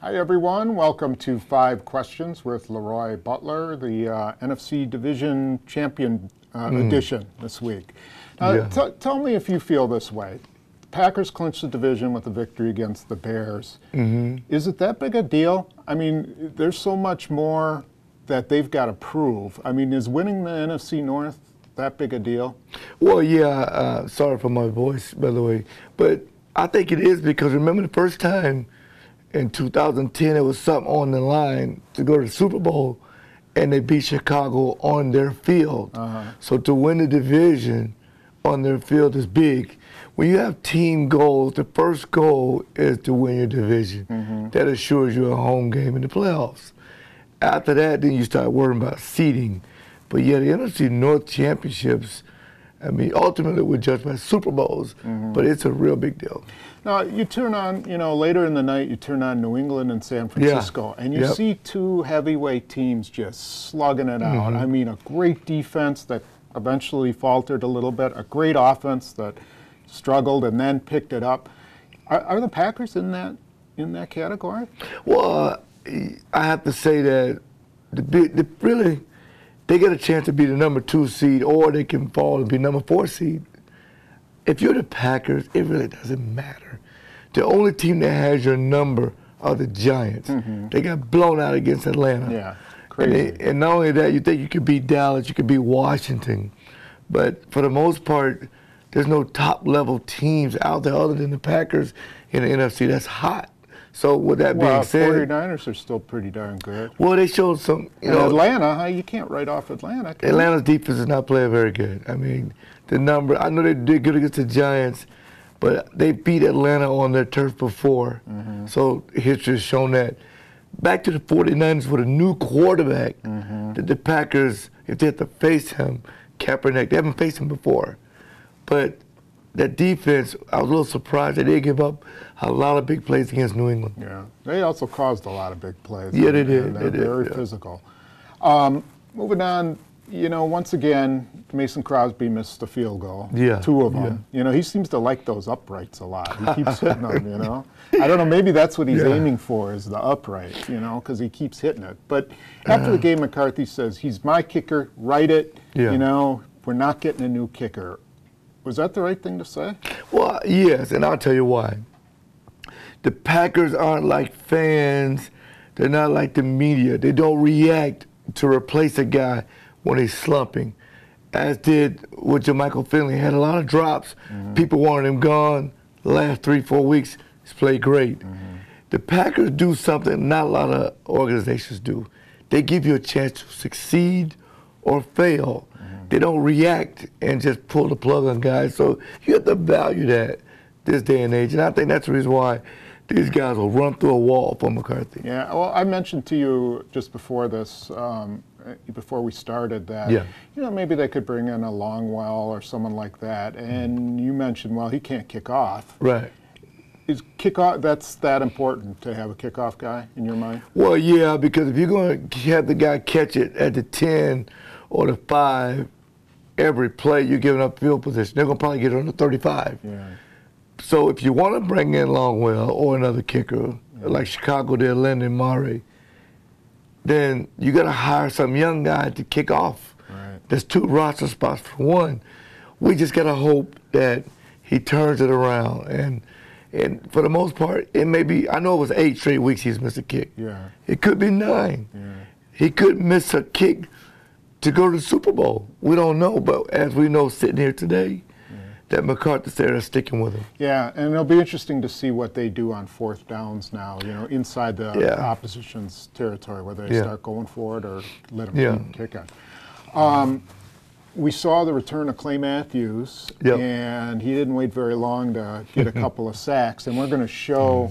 Hi everyone, welcome to 5 Questions with LeRoy Butler, the NFC Division Champion edition this week. Tell me if you feel this way. The Packers clinched the division with a victory against the Bears. Is it that big a deal? I mean, there's so much more that they've got to prove. I mean, is winning the NFC North that big a deal? Well, yeah, sorry for my voice, by the way, but I think it is because remember the first time in 2010, it was something on the line to go to the Super Bowl, and they beat Chicago on their field. So to win the division on their field is big. When you have team goals, the first goal is to win your division. That assures you a home game in the playoffs. After that, then you start worrying about seeding. But yeah, the NFC North championships, I mean, ultimately we're judged by Super Bowls, but it's a real big deal. Now, you turn on, later in the night, you turn on New England and San Francisco, and you see two heavyweight teams just slugging it out. I mean, a great defense that eventually faltered a little bit, a great offense that struggled and then picked it up. Are the Packers in that category? Well, I have to say that they get a chance to be the number 2 seed, or they can fall and be number 4 seed. If you're the Packers, it really doesn't matter. The only team that has your number are the Giants. They got blown out against Atlanta. Yeah, crazy. And not only that, you think you could beat Dallas, you could beat Washington. But for the most part, there's no top-level teams out there other than the Packers in the NFC that's hot. So with that being said, 49ers are still pretty darn good. Well, they showed some, Atlanta, you can't write off Atlanta. Atlanta's defense is not playing very good. I mean, I know they did good against the Giants, but they beat Atlanta on their turf before. So history has shown that. Back to the 49ers with a new quarterback, that the Packers, if they have to face him, Kaepernick, they haven't faced him before. But that defense, I was a little surprised that they gave up a lot of big plays against New England. Yeah, they also caused a lot of big plays. Yeah, they did. They're very physical. Moving on, once again, Mason Crosby missed a field goal. Yeah. 2 of them. He seems to like those uprights a lot. He keeps hitting them, I don't know, maybe that's what he's aiming for is the upright, because he keeps hitting it. But after the game, McCarthy says, he's my kicker, write it, we're not getting a new kicker. Was that the right thing to say? Well, yes, and I'll tell you why. The Packers aren't like fans. They're not like the media. They don't react to replace a guy when he's slumping, as did with Jermichael Finley. He had a lot of drops. People wanted him gone. The last 3-4 weeks, he's played great. The Packers do something not a lot of organizations do. They give you a chance to succeed or fail. They don't react and just pull the plug on guys. So you have to value that this day and age. And I think that's the reason why these guys will run through a wall for McCarthy. Yeah, well, I mentioned to you just before this, before we started that, maybe they could bring in a Longwell or someone like that. And you mentioned, well, he can't kick off. Right. Is kickoff, that's that important to have a kickoff guy in your mind? Well, yeah, because if you're going to have the guy catch it at the 10 or the 5, every play you're giving up field position, they're going to probably get it on the 35. So if you want to bring in Longwell or another kicker, like Chicago did, Landon Murray, then you got to hire some young guy to kick off. There's 2 roster spots for 1. We just got to hope that he turns it around. And for the most part, it may be, I know it was 8 straight weeks he's missed a kick. It could be 9. He could miss a kick to go to the Super Bowl. We don't know, but as we know sitting here today, that McCarthy said they're sticking with him. Yeah, and it'll be interesting to see what they do on 4th downs now, inside the opposition's territory, whether they start going for it or let them kick it. We saw the return of Clay Matthews, and he didn't wait very long to get a couple of sacks, and we're going to show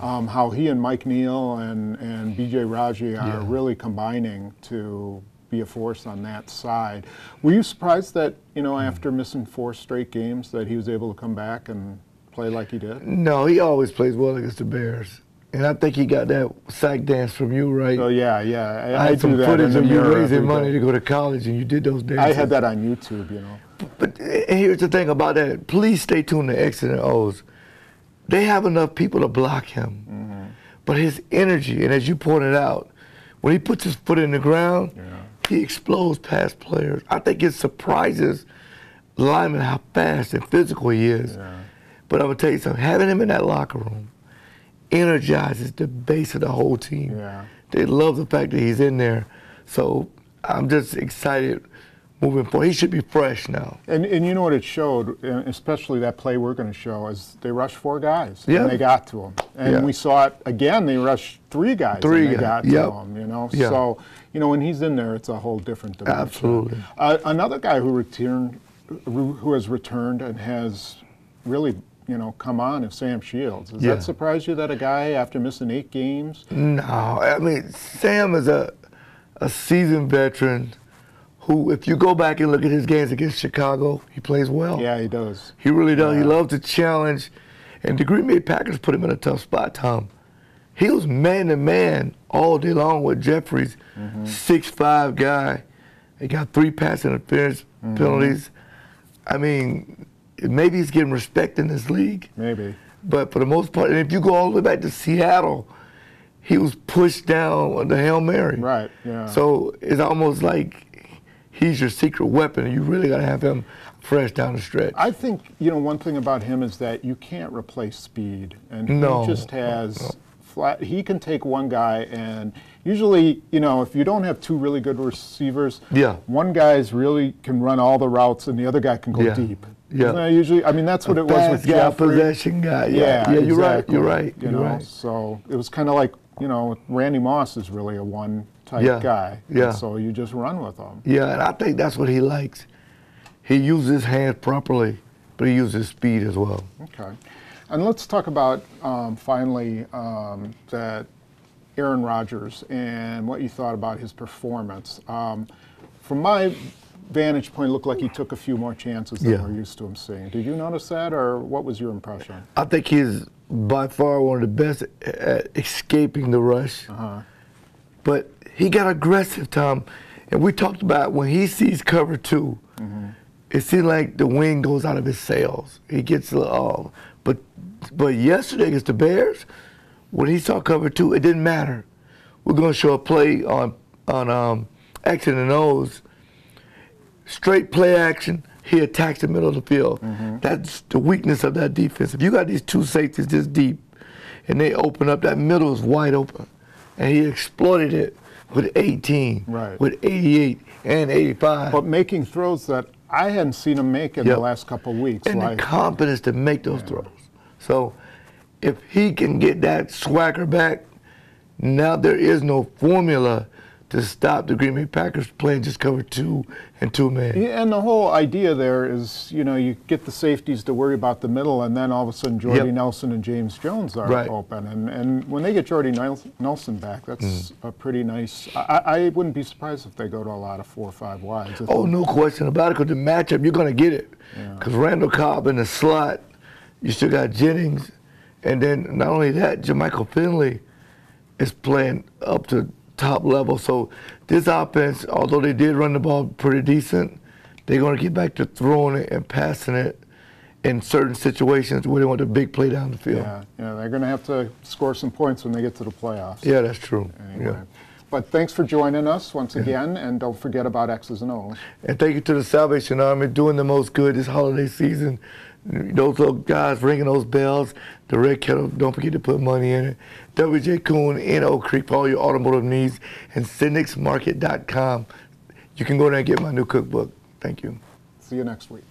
how he and Mike Neal and B.J. Raji are really combining to be a force on that side. Were you surprised that, after missing 4 straight games, that he was able to come back and play like he did? No, he always plays well against the Bears. And I think he got that sack dance from you, right? Oh, yeah. I had some footage of you raising money to go to college, and you did those dances. I had that on YouTube, But here's the thing about that. Please stay tuned to X's and O's. They have enough people to block him. But his energy, and as you pointed out, when he puts his foot in the ground, he explodes past players. I think it surprises linemen how fast and physical he is. But I'm going to tell you something, having him in that locker room energizes the base of the whole team. They love the fact that he's in there. So I'm just excited moving forward. He should be fresh now. And you know what it showed, especially that play we're going to show, is they rushed 4 guys and they got to him. And we saw it again, they rushed 3 guys and they got to him, you know. So, you know, when he's in there, it's a whole different dimension. Absolutely. Another guy who has returned and has really, you know, come on is Sam Shields. Does that surprise you that a guy, after missing 8 games? No, I mean, Sam is a seasoned veteran who, if you go back and look at his games against Chicago, he plays well. Yeah, he does. He really does. He loves to challenge. And the Green Bay Packers put him in a tough spot, Tom. He was man-to-man all day long with Jeffries, 6'5" guy. He got 3 pass interference penalties. I mean, maybe he's getting respect in this league. Maybe. But for the most part, and if you go all the way back to Seattle, he was pushed down on the Hail Mary. Right, yeah. So it's almost like he's your secret weapon, and you really got to have him fresh down the stretch. I think, you know, one thing about him is that you can't replace speed. And he just has flat. He can take one guy, and usually, you know, if you don't have 2 really good receivers, one guy's really can run all the routes, and the other guy can go deep. Isn't that usually? I mean, that's what it was with Jeffrey. Possession guy. Yeah, exactly. You're right. You know, so it was kind of like, you know, Randy Moss is really a one-type guy. And so you just run with him. Yeah, and I think that's what he likes. He uses his hands properly, but he uses speed as well. Okay. And let's talk about, finally, that Aaron Rodgers and what you thought about his performance. From my vantage point, it looked like he took a few more chances than we're used to him seeing. Did you notice that, or what was your impression? I think he's by far one of the best at escaping the rush. But he got aggressive, Tom. And we talked about when he sees cover 2, it seems like the wind goes out of his sails. He gets but yesterday against the Bears, when he saw cover 2, it didn't matter. We're going to show a play on X and O's. Straight play action, he attacks the middle of the field. That's the weakness of that defense. If you got these 2 safeties this deep and they open up, that middle is wide open. And he exploited it with 18, with 88 and 85. But making throws that I hadn't seen him make in the last couple of weeks. And the confidence to make those throws. So if he can get that swagger back, now there is no formula to stop the Green Bay Packers playing just cover 2 and 2-man. Yeah, and the whole idea there is, you know, you get the safeties to worry about the middle, and then all of a sudden Jordy Nelson and James Jones are open. And when they get Jordy Nelson back, that's a pretty nice. I wouldn't be surprised if they go to a lot of 4 or 5 wides. Oh, no question about it, because the matchup, you're going to get it. Because Randall Cobb in the slot, you still got Jennings, and then not only that, Jermichael Finley is playing up to top level. So this offense, although they did run the ball pretty decent, they're going to get back to throwing it and passing it in certain situations where they want a big play down the field. Yeah, they're going to have to score some points when they get to the playoffs. Yeah, that's true. Anyway. But thanks for joining us once again, and don't forget about X's and O's. And thank you to the Salvation Army doing the most good this holiday season. Those little guys ringing those bells, the Red Kettle, don't forget to put money in it. WJ Kuhn in Oak Creek for all your automotive needs, and CynicsMarket.com. You can go there and get my new cookbook. Thank you. See you next week.